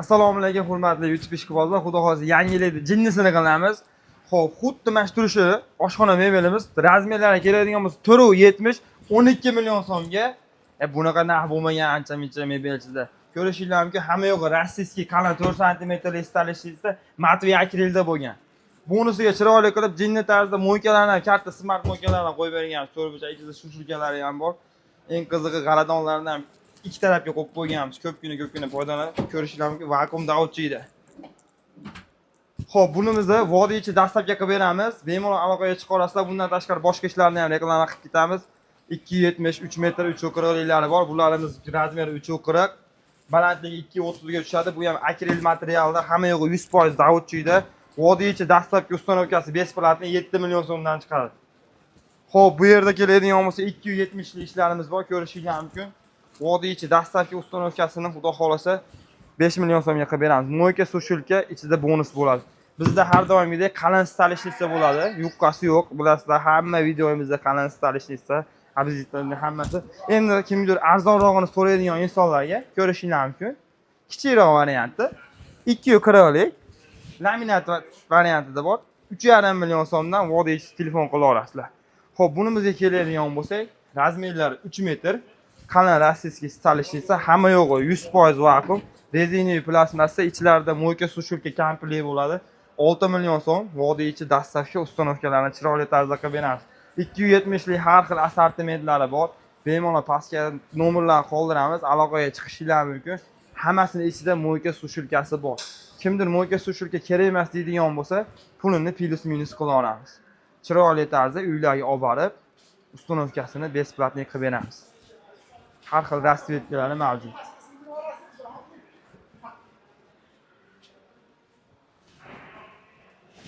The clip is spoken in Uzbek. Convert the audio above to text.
Assalomu alaykum hurmatli YouTube ishqibozlar. Xudo xolasa yangi yilda jinnisini qilamiz. Xo'p, xuddi mana shu turishi oshxona mebelimiz razmerlari keladigan bo'lsa 470 12 million so'mga. Bunaqa narx bo'lmagan ancha-muncha mebelchida. Ko'rishinglar mumkin, hamma yo'q rossiyskiy qalin 4 sm istalishingizda matviy akrilda bo'lgan. Bonusiga chiroyli qilib jinni tarzda mo'ykalarni, katta smart mo'ykalarni qo'yib berganmiz. To'rtburchak ichida shulkalari ham bor. Eng qizig'i g'aladonlardan ikki tarafga qo'yib qo'yganmiz. Ko'pgina foydalanib ko'rishinglar mumkin, vakuum davotchida. Xo'p, bunimizni vodiychi dastlabga qilib beramiz. Bemalol aloqaga chiqa olasizlar. Bundan tashqari boshqa ishlarni ham reklama qilib ketamiz. 270 3 metr 3.40 bor. Bularimiz razmeri 3.40. Balandligi 2.30 ga tushadi. Bu ham akril materialda, hamma yo'g'i 100% davotchida. Vodiychi dastlabki ustanovkasi besplatni 7 million so'mdan chiqadi. Xo'p, bu yerda keladigan bo'lsa 270 lik ishlarimiz bor, ko'rishingiz mumkin. Vodiychi dastlabki ustanovkasini xudo xolasa 5 million so'mga qilib beramiz. Mo'yka sushilka ichida bonus bo'ladi. Bizda har doimgidek qalin stalishnica bo'ladi. Yupqasi yo'q. Bilasizlar, hamma videomizda qalin stalishnica, abzitlarning hammasi. Endi kimdir arzonrog'ini so'raydigan insonlarga ko'rishingiz mumkin. Kichikroq varianti 2.40 lik laminat variantida bor. 3.5 million so'mdan vodiychi telefon qila olasizlar. Xo'p, bunimizga keladigan bo'lsak, razmerlari 3 metr, qalin rossiyskiy stalishnica, hamma yo'g'i 100% vakuum, rezinoviy plastmassa, ichlarida mo'yka sushilka komplekt bo'ladi. 6 million so'm vodiychi dastlabki ustanovkalarni chiroyli tarzda qilib beramiz. 270 lik har xil assortimentlari bor. Bemalol pastga nomerlarni qoldiramiz, aloqaga chiqishingiz mumkin. Hammasini ichida mo'yka sushilkasi bor. Kimdir mo'yka sushilka kerak emas deydigan bo'lsa, pulini plus minus qila olamiz. Chiroyli tarzda uylarga olib borib, ustanovkasini besplatniy qilib beramiz. Har xil rasvetkalari mavjud.